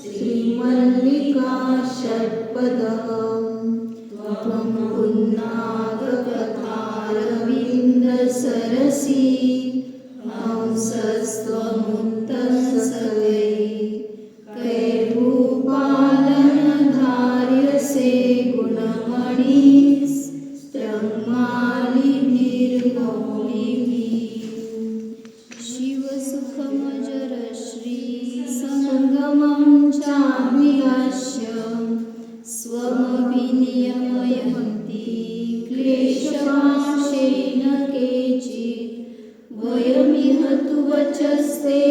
श्रीमल्लिका षट्पदः त्वं पुन्नागकथारविन्दसरसि हंसस्त्वमुत्तंसकै कैर्भूपालनधार्यसे गुणमणिस्त्रमालिभिर्मौलिभिः शिवसुखमजरश्री संगमं चाभिलाष्य स्वमभिनियमयन्ति क्लेशपाशेन केचित् वयमिह तु वचस्ते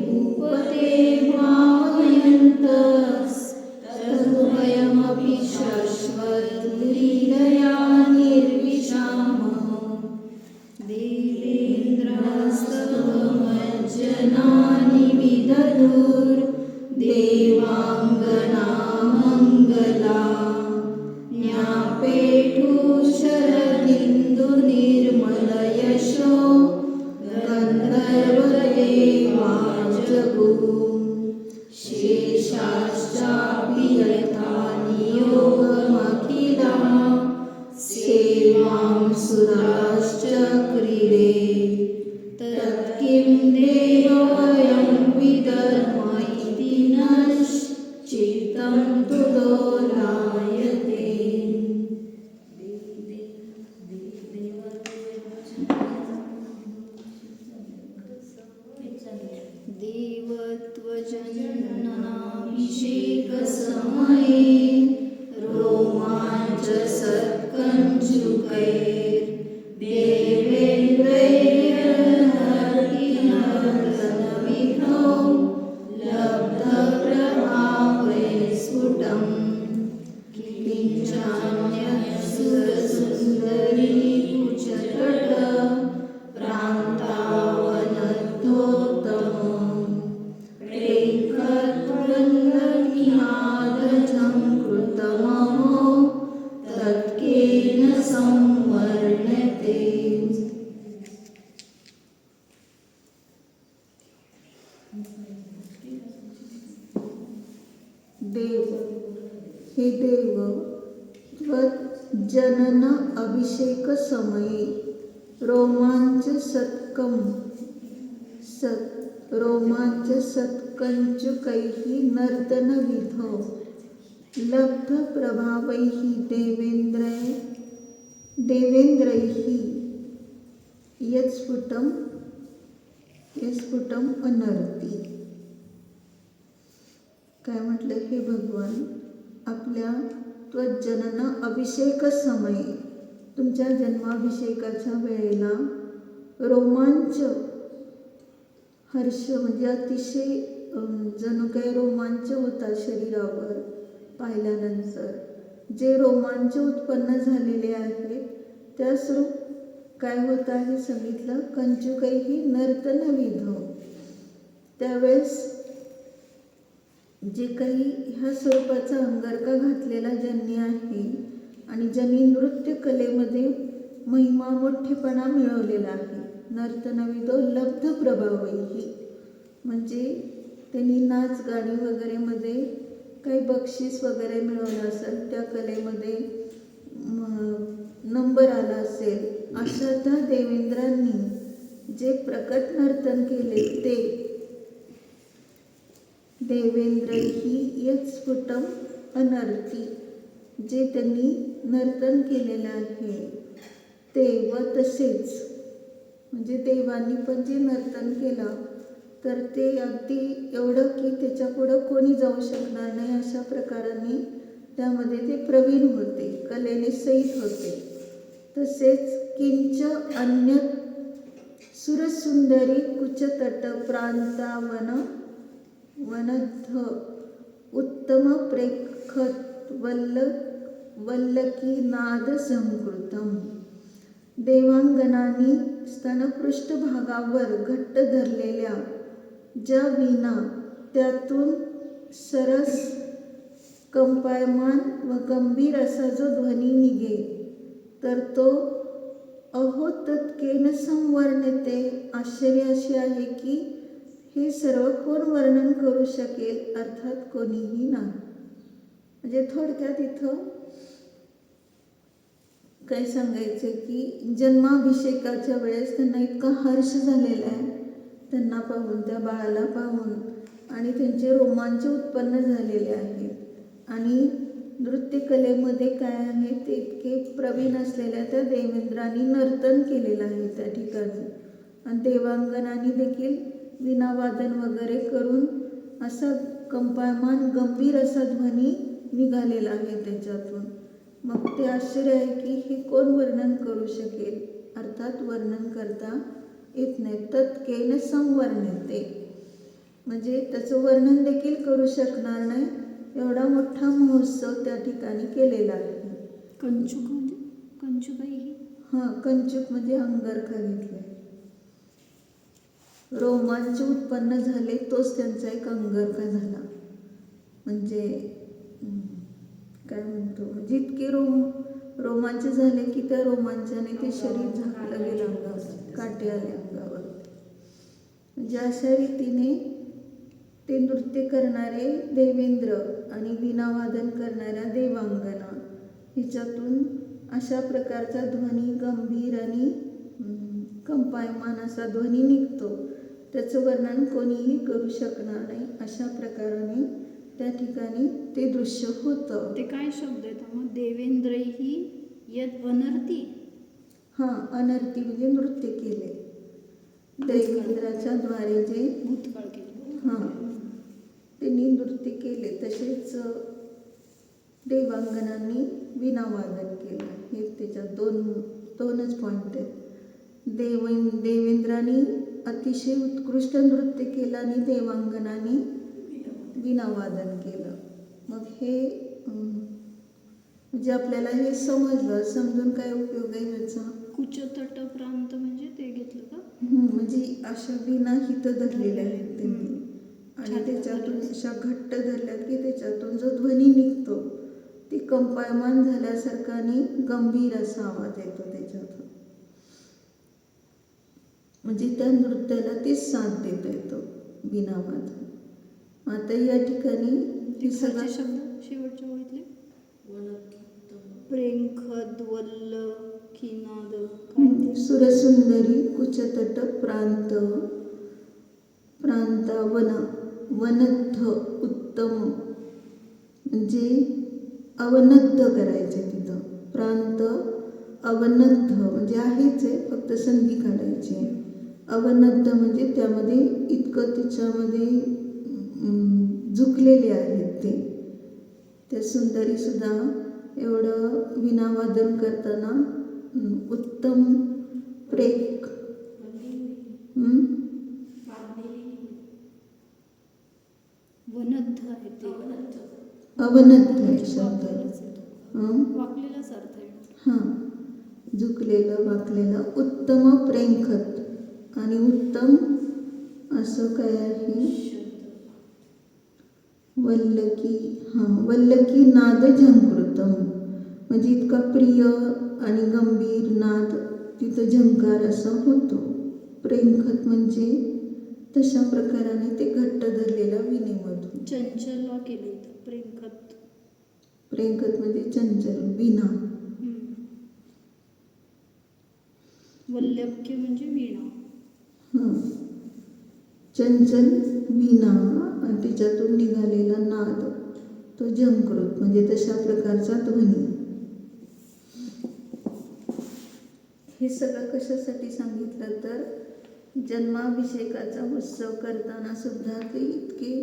भूपते भावयन्तस्तद्वयमपि शाश्वतलीलया निर्विशामः देवेन्द्रास्तवमज्जनानि विदधुर्देवाङ्गना मङ्गला न्यापेटुशरदिन्दुनिर्मलयशो गन्धर्वदेवा जगुः शेषाश्चापि यथा नियोगमखिला सेवां सुराश्चक्रिरे तत्किं देयोऽयं विदर्म इति नश्चित्तं तु दोलायते। देवत्वजननाभिषेकसमये रोमाञ्चसत्कञ्चुकैर्देवेन्द्रैर्हरिहरतनविधौ लब्धप्रभावैः किञ्चान्यत् सुरसुन्दरी कुचतट प्रान्तावनद्धोत्तमम् प्रेखत्वल्लकिनादझङ्कृतमहो तत्केन संवर्ण्यते। देव हे देव त्वज्जनन अभिषेक समये रोमाञ्चसत्कञ्चुकैः नर्तनविधौ लब्धप्रभावैः देवेन्द्रैः यत्स्फुटम् अनर्ती। काय म्हटलं, हे भगवान, आपल्या त्वज्जनन अभिषेक समये, तुमच्या जन्माभिषेकाच्या वेळेला रोमांच, हर्ष म्हणजे अतिशय जणू काही रोमांच होता शरीरावर पाहिल्यानंतर. जे रोमांच उत्पन्न झालेले आहेत त्यास काय होत आहे सांगितलं, कंचुकैही नर्तनविधौ. त्यावेळेस जे काही ह्या स्वरूपाचा अंगारका घातलेला ज्यांनी आहे आणि ज्यांनी नृत्य कलेमध्ये महिमा मोठेपणा मिळवलेला आहे, नर्तनविधौ लब्ध प्रभावैही, म्हणजे त्यांनी नाच गाणी वगैरे मध्ये काही बक्षीस वगैरे मिळवलं असेल, त्या कलेमध्ये नंबर आला असेल, अशा त्या देवेंद्रांनी जे प्रकट नर्तन केले ते देवेंद्रैहि यत्स्फुटम् अनर्ती, जे त्यांनी नर्तन केलेलं आहे ते, व तसेच म्हणजे देवांनी पण जे नर्तन केलं तर ते अगदी एवढं की त्याच्यापुढं कोणी जाऊ शकणार नाही अशा प्रकाराने त्यामध्ये ते प्रवीण होते, कलेने सहित होते. तसेच किंच अन्य सुरसुंदरी कुचतट प्रांतावन वनद्ध उत्तम प्रेखत वल्लकी नाद संकृतम. देवांगनांनी स्तनपृष्ठभागावर घट्ट धरलेल्या ज्या वीणा, त्यातून सरस कंपायमान व गंभीर असा जो ध्वनी निघे, तर तो अहो तत्केन संवर्णते. आश्चर्य असे आहे की हे सर्व कोण वर्णन करू शकेल, अर्थात कोणीही नाही. म्हणजे थोडक्यात इथं काय सांगायचं की जन्माभिषेकाच्या वेळेस त्यांना इतका हर्ष झालेला आहे, त्यांना पाहून, त्या बाळाला पाहून, आणि त्यांचे रोमांच उत्पन्न झालेले आहेत. आणि नृत्यकलेमध्ये काय आहे ते इतके प्रवीण असलेल्या त्या देवेंद्रांनी नर्तन केलेलं आहे त्या ठिकाणी. आणि देवांगनांनी देखील वीणावादन वगैरे करून असा कंपायमान गंभीर असा ध्वनी निघालेला आहे त्याच्यातून. मग ते आश्चर्य आहे की हे कोण वर्णन करू शकेल, अर्थात वर्णन करता येत नाही. तत्केन संवर्ण्यते, म्हणजे त्याचं वर्णन देखील करू शकणार नाही, एवढा मोठा महोत्सव त्या ठिकाणी केलेला आहे. कंचुक म्हणजे कंचुकाई. हां, कंचुक म्हणजे अंगरखा घेतलाय. रोमांच उत्पन्न झाले तोच त्यांचा एक अंगरखा झाला. म्हणजे काय म्हणतो, जितके रोमांच झाले की त्या रोमांचाने ते शरीर झाकलं गेलं अंगावर, काटे आले अंगावर. म्हणजे अशा रीतीने ते नृत्य करणारे देवेंद्र आणि वीणावादन करणाऱ्या देवांगना हिच्यातून अशा प्रकारचा ध्वनी, गंभीर आणि कंपायमान असा ध्वनी निघतो. त्याचं वर्णन कोणीही करू शकणार नाही. अशा प्रकाराने त्या ठिकाणी ते दृश्य होतं. ते काय शब्द आहेत मग? देवेंद्रही यद वनरती. हां, अनर्ती म्हणजे नृत्य केले, देवेंद्राच्या द्वारे जे भूतकाळ केले. हां, त्यांनी नृत्य केले. तसेच देवांगनांनी वीणावादन केलं. हे त्याच्यात दोनच पॉईंट आहेत. देवेंद्रांनी अतिशय उत्कृष्ट नृत्य केलं आणि देवांगनांनी वीणावादन केलं. मग हे म्हणजे आपल्याला हे समजून काय उपयोग आहे ह्याचा? कुचतट प्रांत म्हणजे ते घेतलं का? म्हणजे अशा वीणा हित धरलेल्या आहेत त्यांनी, आणि त्याच्यातून अशा घट्ट धरल्यात की त्याच्यातून जो ध्वनी निघतो ती कंपायमान झाल्यासारखा आणि गंभीर असा आवाज येतो त्याच्यातून. म्हणजे त्या नृत्याला ते साथ देता येतो वीणावादन. आता या ठिकाणी ते सगळे शब्द शेवटच्या ओळीतले प्रेंखद वल्ल खिनाद सुरसुंदरी कुचतट प्रांत प्रांतावन वनद्ध उत्तम, म्हणजे अवनद्ध करायचे तिथं. प्रांत अवनद्ध म्हणजे आहेच आहे, फक्त संधी काढायची. अवनद्ध म्हणजे त्यामध्ये इतकं तिच्यामध्ये झुकलेले आहेत ते. त्या सुंदरीसुद्धा एवढं वीणावादन करताना उत्तम प्रेक वनद्ध आहे ते. अवनद्ध आहे शब्द. वाकलेलाच अर्थ आहे. हां, झुकलेलं, वाकलेलं. उत्तम प्रेंखत, आणि उत्तम असं काय आहे? वल्लकी. वल्लकी नाद झंकृतम, म्हणजे इतका प्रिय आणि गंभीर नाद तिथं झंकार असा होतो. प्रेंखत म्हणजे तशा प्रकाराने ते घट्ट धरलेल्या विणेमधून. चंचल केले प्रेंखत. प्रेंखत म्हणजे चंचल वीणा. वल्लक्य म्हणजे वीणा. हां, चंचल वीणा आणि तिच्यातून निघालेला नाद तो झंकृत म्हणजे तशा प्रकारचा ध्वनी. हे सगळं कशासाठी सांगितलं तर जन्माभिषेकाचा उत्सव करताना सुद्धा ते इतके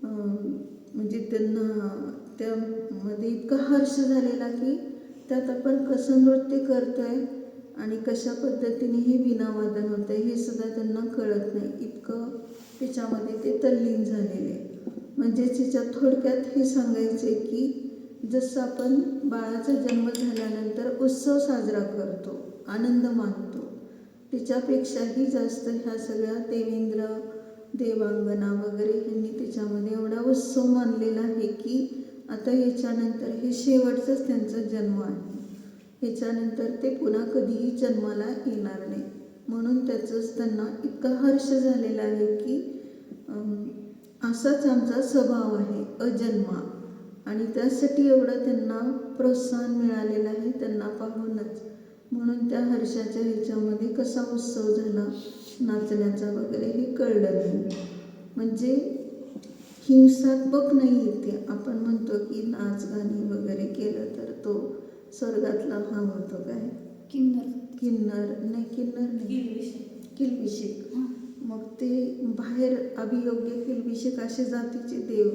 म्हणजे त्यांना त्यामध्ये इतका हर्ष झालेला की त्यात आपण कसं नृत्य करतोय आणि कशा पद्धतीने हे वीणावादन होतं हे सुद्धा त्यांना कळत नाही, इतकं त्याच्यामध्ये ते तल्लीन झालेले. म्हणजे त्याच्यात थोडक्यात हे सांगायचे की जसं आपण बाळाचा जन्म झाल्यानंतर उत्सव साजरा करतो, आनंद मानतो, त्याच्यापेक्षाही जास्त ह्या सगळ्या देवेंद्र, देवांगना वगैरे यांनी त्याच्यामध्ये एवढा उत्सव मानलेला आहे की आता याच्यानंतर हे शेवटचंच त्यांचा जन्म आहे, ह्याच्यानंतर ते पुन्हा कधीही जन्माला येणार नाही. म्हणून त्याचंच त्यांना इतका हर्ष झालेला आहे की असाच आमचा स्वभाव आहे अजन्मा, आणि त्यासाठी एवढं त्यांना प्रोत्साहन मिळालेलं आहे त्यांना पाहूनच. म्हणून त्या हर्षाच्या ह्याच्यामध्ये कसा उत्सव झाला नाचण्याचा वगैरे हे कळलं नाही. म्हणजे हिंसात्मक नाही येते. आपण म्हणतो की नाच गाणी वगैरे केलं तर तो स्वर्गातला हा होतो काय किन्नर. किन्नर नाही, किल्बिषेक. मग ते बाहेर अभियोग्य किल्बिषेक असे जातीचे देव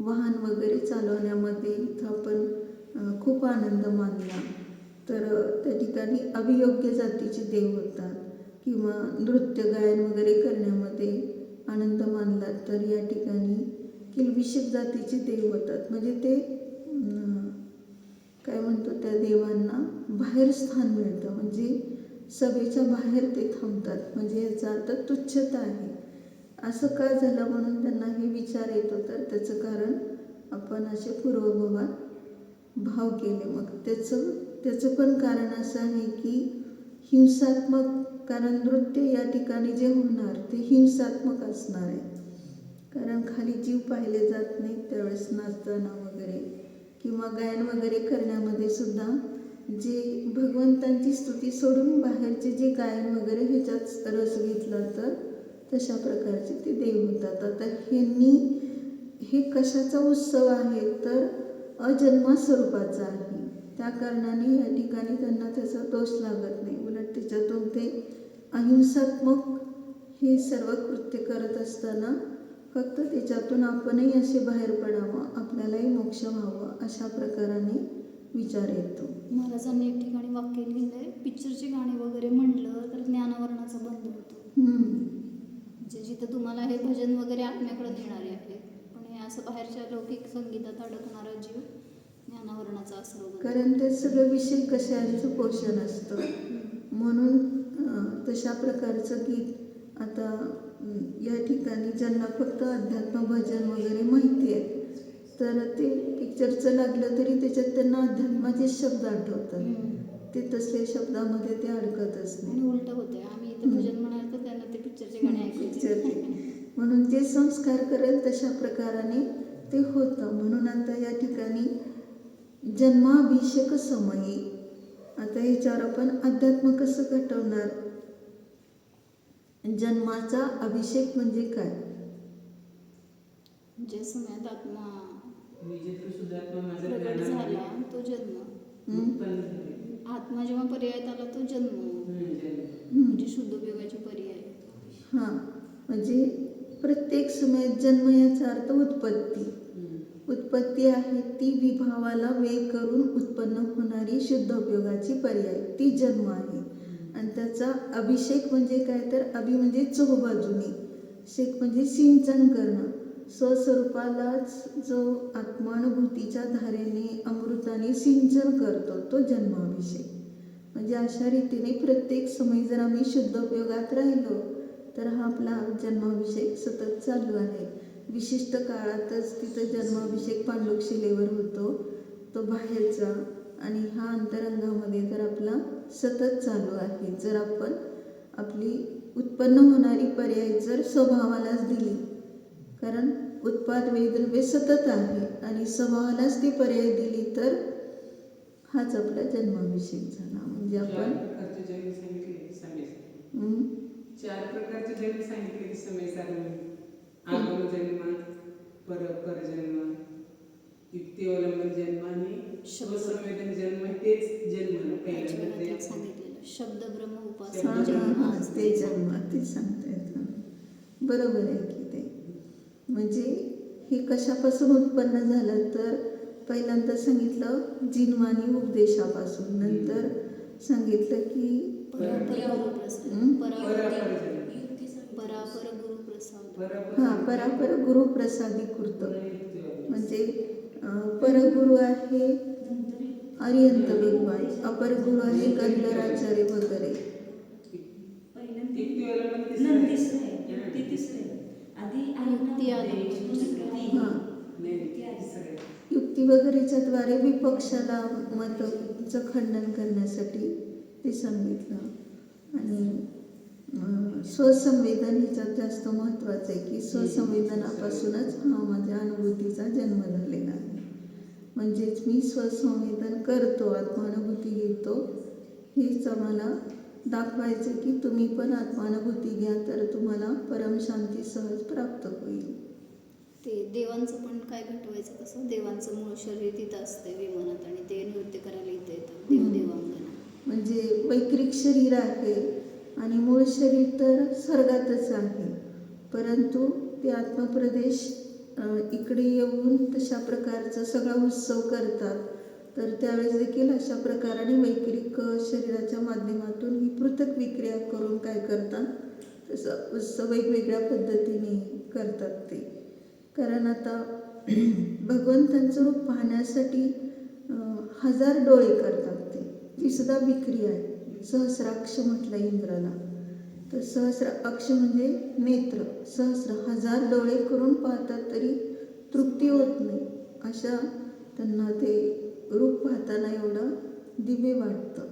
वाहन वगैरे चालवण्यामध्ये इथं आपण खूप आनंद मानला. तर त्या ठिकाणी अभियोग्य जातीचे देव होतात. किंवा नृत्य गायन वगैरे करण्यामध्ये आनंद मानला तर या ठिकाणी किल्बिषेक जातीचे देव होतात. म्हणजे ते काय म्हणतो त्या देवांना बाहेर स्थान मिळतं, म्हणजे सभेच्या बाहेर ते थांबतात. म्हणजे याचा अर्थ तुच्छता आहे. असं का झालं म्हणून त्यांना हे विचार येतो. तर त्याचं कारण आपण असे पूर्वभावात भाव केले. मग त्याचं पण कारण असं आहे की हिंसात्मक, कारण नृत्य या ठिकाणी जे होणार ते हिंसात्मक असणार आहे. कारण खाली जीव पाहिले जात नाही त्यावेळेस नाचताना वगैरे किंवा गायन वगैरे करण्यामध्ये सुद्धा जे भगवंतांची स्तुती सोडून बाहेरचे जे गायन वगैरे ह्याच्यात रस घेतला तर तशा प्रकारचे ते देव होतात. आता हे कशाचा उत्सव आहे तर अजन्मा स्वरूपाचा आहे. त्या कारणाने या ठिकाणी त्यांना त्याचा दोष लागत नाही. उलट त्याच्यातून ते अहिंसात्मक हे सर्व कृत्य करत असताना फक्त त्याच्यातून आपणही असे बाहेर पडावं, आपल्यालाही मोक्ष व्हावं अशा प्रकाराने विचार येतो. महाराजांनी एक ठिकाणी वाक्य लिहिलंय, पिक्चरची गाणी वगैरे म्हणलं तर ज्ञानावरणाचा बंध होतो. म्हणजे जिथं तुम्हाला हे भजन वगैरे आत्म्याकडे नेणारे आहे, पण हे असं बाहेरच्या लौकिक संगीतात अडकणारा जीव ज्ञानावरणाचा आसरा बनतो. कारण ते सगळं विषय कशाचं पोषण असतं. म्हणून तशा प्रकारचं गीत आता या ठिकाणी ज्यांना फक्त अध्यात्म भजन वगैरे माहिती आहे तर ते पिक्चरचं लागलं तरी त्याच्यात त्यांना अध्यात्माचे शब्द आठवतात. ते तसल्या शब्दामध्ये ते अडकतच नाही. आणि उलट होतंय, आम्ही इथं भजन म्हणाल तर त्यांना ते पिक्चरचे गाणे ऐकायचे. म्हणून जे संस्कार करेल तशा प्रकाराने ते होतं. म्हणून आता या ठिकाणी जन्माभिषेक समयी, आता याच्यावर आपण अध्यात्म कसं घटवणार. जन्माचा अभिषेक म्हणजे काय. ज्या समयात आत्मा प्रगट झाला तो जन्म. आत्मा जेव्हा पर्यायात आला तो जन्म. म्हणजे शुद्धोपयोगाचे पर्याय. हां, म्हणजे प्रत्येक समयात जन्म याचा अर्थ उत्पत्ती. उत्पत्ती आहे ती विभावाला वेग करून उत्पन्न होणारी शुद्धोपयोगाची पर्याय, ती जन्म आहे. आणि त्याचा अभिषेक म्हणजे काय तर अभि म्हणजे चोहबाजूने, शेक म्हणजे सिंचन करणं. स्वस्वरूपालाच जो आत्मानुभूतीच्या धारेने अमृताने सिंचन करतो तो जन्माभिषेक. म्हणजे अशा रीतीने प्रत्येक समय जर आम्ही शुद्धोपयोगात राहिलो तर हा आपला जन्माभिषेक सतत चालू आहे. विशिष्ट काळातच तिथं जन्माभिषेक पांडुक शिलेवर होतो तो बाहेरचा, आणि हा अंतरंगामध्ये तर आपला सतत चालू आहे. जर आपण आपली उत्पन्न होणारी पर्याय जर स्वभावालाच दिली, कारण उत्पाद वेद्रव्य सतत आहे आणि स्वभावालाच ती पर्याय दिली तर हाच आपला जन्माभिषेक झाला. म्हणजे आपण 4 प्रकारचे जन्म सांगितले समय सारणी. आगम जन्म, परजन्म, युक्तिअवलंबन जन्म आणि स्वसंवेदन जन्म. तेच जन्म पहिल्यांदा सांगितलेलं शब्द ब्रह्म उपासना ते जन्म ते सांगता येतं. बरोबर आहे की ते. म्हणजे हे कशापासून उत्पन्न झालं तर पहिल्यांदा सांगितलं जिन्मानी उपदेशापासून, नंतर सांगितलं की परापर गुरुप्रसादी कृत. म्हणजे परगुरु आहे अरिहंत भगवान, अपर गुरु आहे गंधराचार्य वगैरे. युक्ती वगैरेच्या द्वारे विपक्षाला मताचं खंडन करण्यासाठी ते सांगितलं. आणि स्वसंवेदन ह्याच्यात जास्त महत्त्वाचं आहे की स्वसंवेदनापासूनच हा माझ्या अनुभूतीचा जन्म झालेला आहे. म्हणजेच मी स्वसंवेदन करतो, आत्मानुभूती घेतो. हेच आम्हाला दाखवायचं की तुम्ही पण आत्मानुभूती घ्या तर तुम्हाला परमशांती सहज प्राप्त होईल. ते देवांचं पण काय भेटवायचं कसं, देवांचं मूळ शरीर तिथं असते विमानात आणि ते नृत्य करायला इथं येतात देवदेवांगना. म्हणजे वैक्रिक शरीर आहे आणि मूळ शरीर तर स्वर्गातच आहे, परंतु ते आत्मप्रदेश इकडे येऊन तशा प्रकारचा सगळा उत्सव करतात. तर त्यावेळेस देखील अशा प्रकाराने वैक्रिक शरीराच्या माध्यमातून ही पृथक विक्रिया करून काय करतात, तसं उत्सव वेगवेगळ्या पद्धतीने करतात ते. कारण आता भगवंतांचं रूप पाहण्यासाठी 1000 डोळे करतात ते, ती सुद्धा विक्री आहे. सहस्राक्ष म्हटलं इंद्राला, तर सहस्राक्ष म्हणजे नेत्र, 1000 डोळे करून पाहतात तरी तृप्ती होत नाही. अशा त्यांना ते रूप पाहताना एवढं दिव्य वाटतं.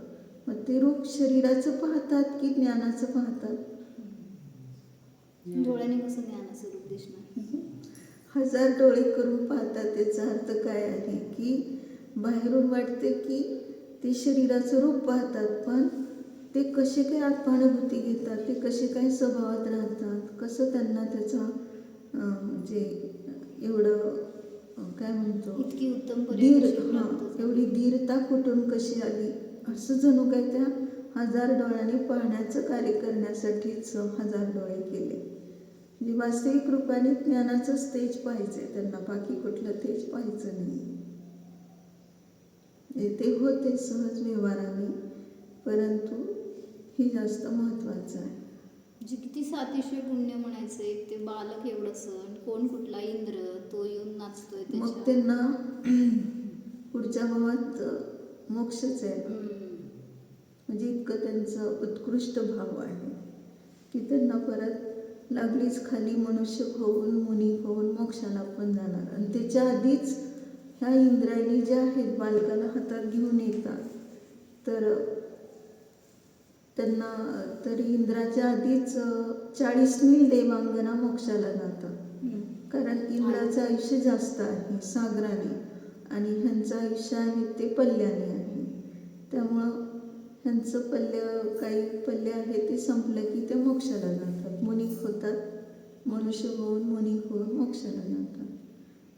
मग ते रूप शरीराचं पाहतात की ज्ञानाचं पाहतात? डोळ्याने कसं ज्ञानाचं रूप दिसणार? 1000 डोळे करून पाहतात. त्याचा अर्थ काय आहे की बाहेरून वाटते की ते शरीराचं रूप पाहतात, पण ते कसे काय आत्मानुभूती घेतात, ते कसे काय स्वभावात राहतात, कसं त्यांना त्याचा म्हणजे एवढं काय म्हणतो इतकी उत्तम धीर, पर्यंत एवढी धीरता कुठून कशी आली, असं जणू काय त्या 1000 डोळ्यांनी पाहण्याचं कार्य करण्यासाठीच 1000 डोळे केले. म्हणजे वास्तविक रूपाने ज्ञानाचंच तेज पाहिजे त्यांना, बाकी कुठलं तेज पाहायचं नाही. ते होते सहज व्यवहाराने, परंतु हे जास्त महत्त्वाचं आहे. म्हणजे किती सातिशय पुण्य म्हणायचं. एक ते बालक एवढं सण, कोण कुठला इंद्र, तो येऊन नाचतोय मग त्याच्या. त्यांना पुढच्या भावात मोक्षच आहे. म्हणजे इतकं त्यांचं उत्कृष्ट भाव आहे की त्यांना परत लागलीच खाली मनुष्य होऊन मुनी होऊन मोक्षाला पण जाणार. आणि त्याच्या आधीच ह्या इंद्रायणी ज्या आहेत बालकाला हातात घेऊन येतात, तर त्यांना तरी इंद्राच्या आधीच 40 मैल देवांगना मोक्षाला जातात. कारण इंद्राचं आयुष्य जास्त आहे सागराने आणि ह्यांचं आयुष्य आहे ते पल्ल्याने आहे. त्यामुळं ह्यांचं काही पल्ले आहे ते संपलं की ते मोक्षाला जातात, मुनी होतात, मनुष्य होऊन मुनी होऊन मोक्षाला जातात.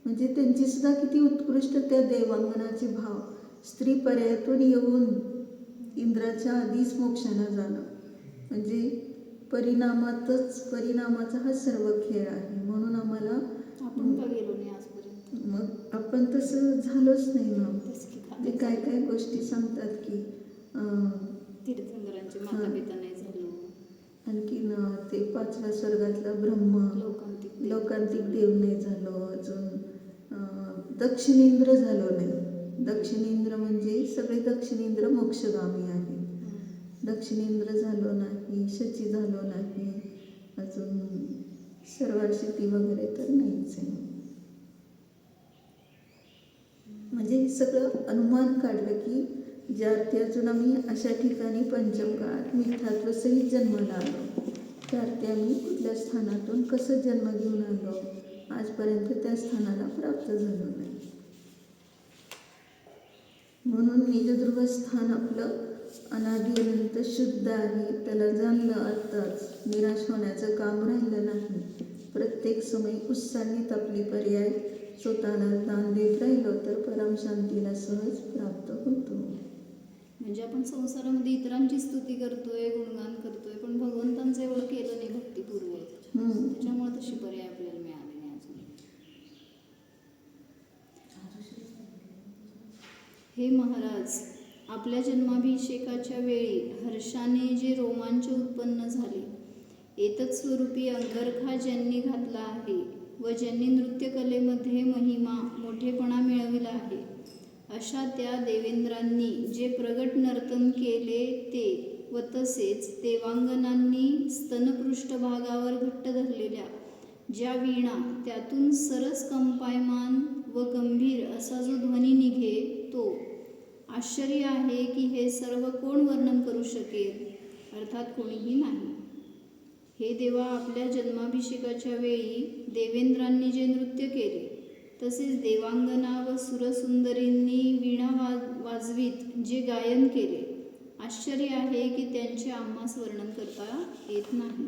म्हणजे त्यांची सुद्धा किती उत्कृष्ट त्या देवांगनाचे भाव, स्त्री पर्यायातून येऊन इंद्राच्या आधीच मोक्षाला जाणं म्हणजे परिणामाचा हा सर्व खेळ आहे. म्हणून आम्हाला आपण का गेलो नाही आजपर्यंत? मग आपण तसं झालोच नाही ना. तेच की ते काय काय गोष्टी सांगतात की तीर्थंकरांचे माता पिता नाही झालो, आणखीन ते 5व्या स्वर्गातला ब्रह्म लोकांतिक देव नाही झालो, अजून दक्षिणेंद्र झालो नाही. दक्षिणेंद्र म्हणजे सगळे दक्षिणेंद्र मोक्षगामी आहेत. दक्षिणेंद्र झालो नाही, शची झालो नाही, अजून सर्वार्षिती वगैरे तर नाहीच आहे. म्हणजे हे सगळं अनुमान काढलं की ज्या अर्थी अजून आम्ही अशा ठिकाणी पंचम काळात मिथ्यात्वसहित जन्माला आलो, त्या अर्थी आम्ही कुठल्या स्थानातून कसं जन्म घेऊन आलो, आजपर्यंत त्या स्थानाला प्राप्त झालो नाही. म्हणून निजध्रुव स्थान आपलं अनादि अनंत शुद्ध आहे. त्याला जाणलं आत्ताच, निराश होण्याचं काम राहिलं नाही. प्रत्येक समय उत्साहीत आपली पर्याय स्वतःला दान देत राहिलो तर परमशांतीला सहज प्राप्त होतो. म्हणजे आपण संसारामध्ये इतरांची स्तुती करतोय, गुणगान करतोय, पण भगवंतांचं एवढं केलं नाही भक्तिपूर्वक, त्याच्यामुळे तशी पर्याय आपल्याला मिळाले नाही अजून. हे महाराज, आपल्या जन्माभिषेकाच्या वेळी हर्षाने जे रोमांच उत्पन्न झाले, एतत् स्वरूपी अंगरखा ज्यांनी घातला आहे व ज्यांनी नृत्यकलेमध्ये महिमा मोठेपणा मिळविला आहे, अशा त्या देवेंद्रांनी जे प्रगट नर्तन केले ते व तसेच देवांगनांनी स्तनपृष्ठभागावर घट्ट धरलेल्या ज्या वीणा, त्यातून सरस कंपायमान व गंभीर असा जो ध्वनी निघे, तो आश्चर्य आहे की हे सर्व कोण वर्णन करू शकेल, अर्थात कोणीही नाही. हे देवा, आपल्या जन्माभिषेकाच्या वेळी देवेंद्रांनी जे नृत्य केले, तसेच देवांगना व सुरसुंदरींनी वीणा वाजवीत जे गायन केले, आश्चर्य आहे की त्यांचे आम्हास वर्णन करता येत नाही.